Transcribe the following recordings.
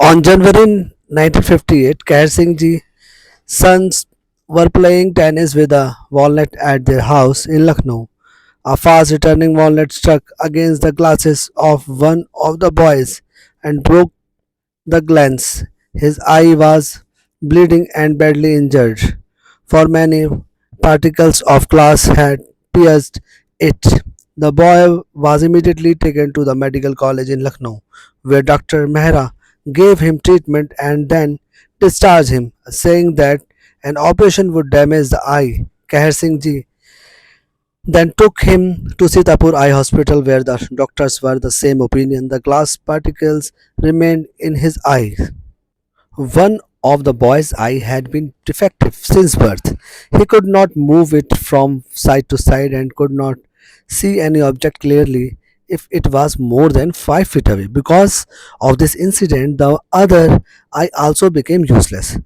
On January 1958, Kehar Singh ji sons were playing tennis with a walnut at their house in Lucknow. A fast returning walnut struck against the glasses of one of the boys and broke the lens. His eye was bleeding and badly injured, for many particles of glass had pierced it. The boy was immediately taken to the medical college in Lucknow, where Dr. Mehra gave him treatment and then discharged him, saying that an operation would damage the eye. Kehar Singh ji then took him to Sitapur Eye Hospital, where the doctors were the same opinion. The glass particles remained in his eye. One of the boy's eye had been defective since birth. He could not move it from side to side and could not see any object clearly if it was more than 5 feet away. Because of this incident, the other eye also became useless.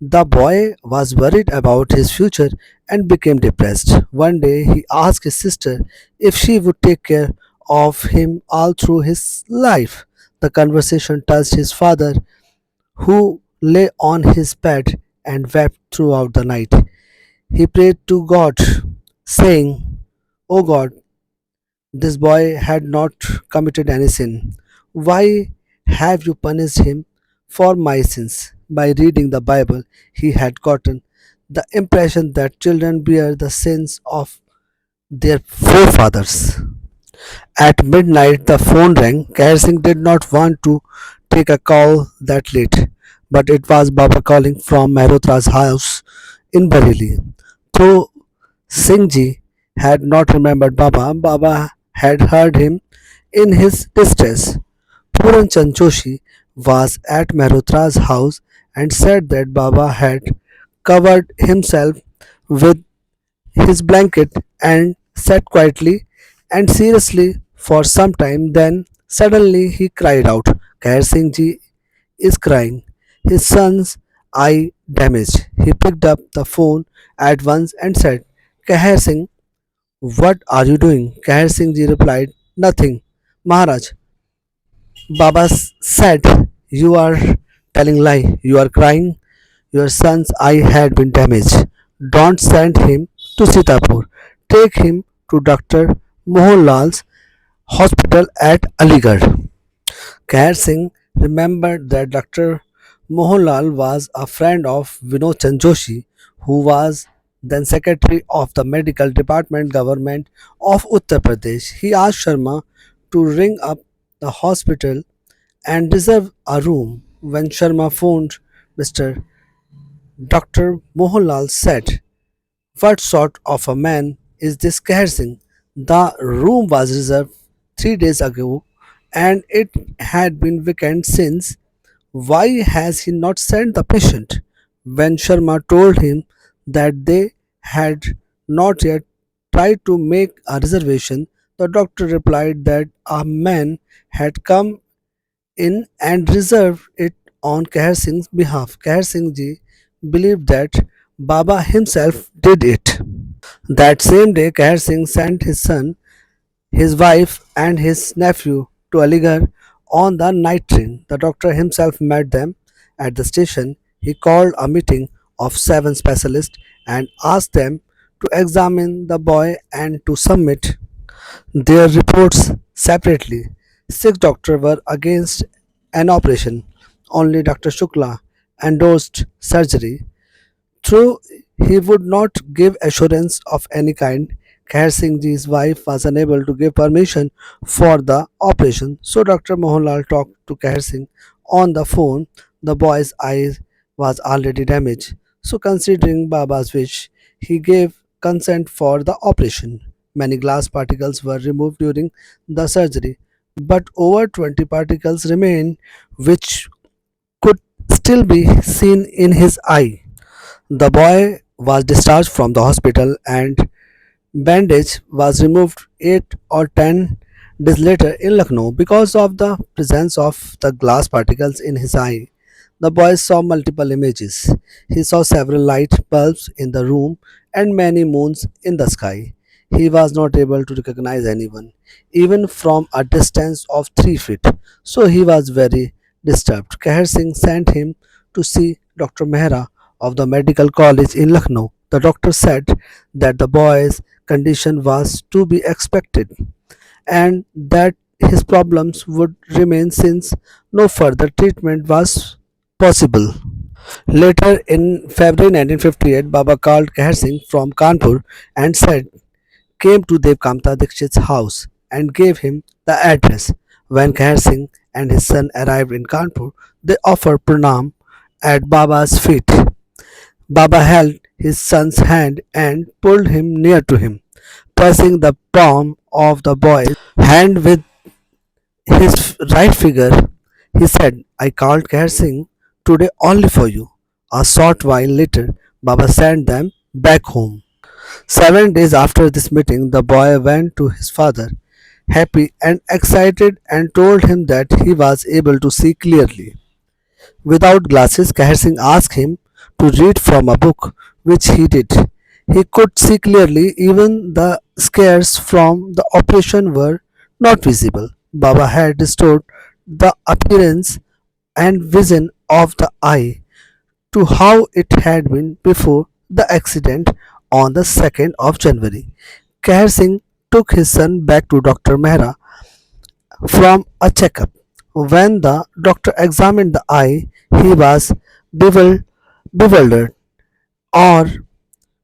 The boy was worried about his future and became depressed. One day, he asked his sister if she would take care of him all through his life. The conversation touched his father, who lay on his bed and wept throughout the night. He prayed to God, saying, "O God, this boy had not committed any sin. Why have you punished him for my sins?" By reading the Bible, he had gotten the impression that children bear the sins of their forefathers. At midnight, the phone rang. Kehar Singh did not want to take a call that late, but it was Baba calling from Mehrotra's house in Bareilly. Though Singh ji had not remembered Baba, Baba had heard him in his distress. Puran Chand Joshi was at Mehrotra's house and said that Baba had covered himself with his blanket and sat quietly and seriously for some time. Then suddenly he cried out, "Kehar Singh ji is crying. His son's eye damaged." He picked up the phone at once and said, "Kehar Singh, what are you doing?" Kehar Singh ji replied, "Nothing, Maharaj." Baba said, "You are telling lie. You are crying. Your son's eye had been damaged. Don't send him to Sitapur. Take him to Dr. Mohanlal's hospital at Aligarh." Kehar Singh remembered that Dr. Mohanlal was a friend of Vinod Chand Joshi, who was then secretary of the medical department government of Uttar Pradesh. He asked Sharma to ring up the hospital and reserve a room. When Sharma phoned, Mr. Dr. Mohanlal said, "What sort of a man is this Kehar Singh? The room was reserved 3 days ago and it had been vacant since. Why has he not sent the patient?" When Sharma told him that they had not yet tried to make a reservation, the doctor replied that a man had come in and reserved it on Kehar Singh's behalf. Kehar Singh ji believed that Baba himself did it. That same day, Kehar Singh sent his son, his wife, and his nephew to Aligarh on the night train. The doctor himself met them at the station. He called a meeting of 7 specialists and asked them to examine the boy and to submit their reports separately. 6 doctors were against an operation. Only Dr. Shukla endorsed surgery. Though he would not give assurance of any kind, Kehar Singh ji's wife was unable to give permission for the operation, so Dr. Mohanlal talked to Kehar Singh on the phone. The boy's eye was already damaged, so considering Baba's wish, he gave consent for the operation. Many glass particles were removed during the surgery, but over 20 particles remained, which could still be seen in his eye. The boy was discharged from the hospital and bandage was removed 8 or 10 days later in Lucknow because of the presence of the glass particles in his eye. The boy saw multiple images. He saw several light bulbs in the room and many moons in the sky. He was not able to recognize anyone, even from a distance of 3 feet, so he was very disturbed. Kehar Singh sent him to see Dr. Mehra of the medical college in Lucknow. The doctor said that the boy's condition was to be expected and that his problems would remain since no further treatment was possible. Later in February 1958, Baba called Kehar Singh from Kanpur and said came to Devkamta Dikshit's house and gave him the address. When Kehar Singh and his son arrived in Kanpur, they offered pranam at Baba's feet. Baba held his son's hand and pulled him near to him, pressing the palm of the boy's hand with his right finger. He said, I called Kehar Singh today only for you. A short while later, Baba sent them back home. 7 days after this meeting, the boy went to his father, happy and excited, and told him that he was able to see clearly. Without glasses, Kehar Singh asked him to read from a book, which he did. He could see clearly, even the scars from the operation were not visible. Baba had restored the appearance and vision of the eye to how it had been before the accident on the 2nd of January. Kehar Singh took his son back to Dr. Mehra from a checkup. When the doctor examined the eye, he was bewildered or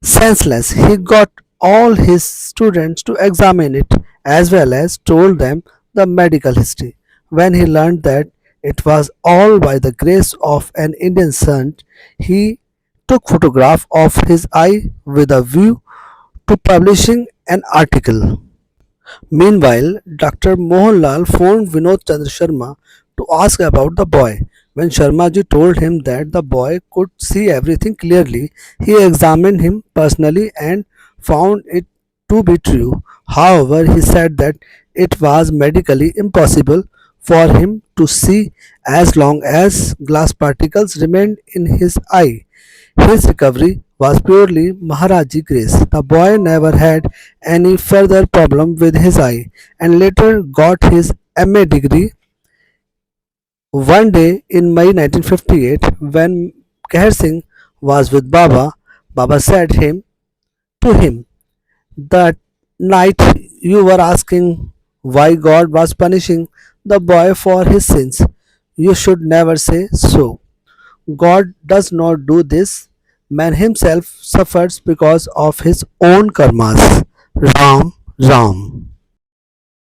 senseless. He got all his students to examine it as well as told them the medical history. When he learned that it was all by the grace of an Indian saint, he took photograph of his eye with a view to publishing an article. Meanwhile, Dr. Mohanlal phoned Vinod Chandra Sharma to ask about the boy. When Sharmaji told him that the boy could see everything clearly, he examined him personally and found it to be true. However, he said that it was medically impossible for him to see as long as glass particles remained in his eye. His recovery was purely Maharaji grace. The boy never had any further problem with his eye and later got his MA degree. One day in May 1958, when Kehar Singh was with Baba, Baba said to him that night you were asking why God was punishing the boy for his sins. You should never say so. God does not do this. Man himself suffers because of his own karmas. Ram Ram.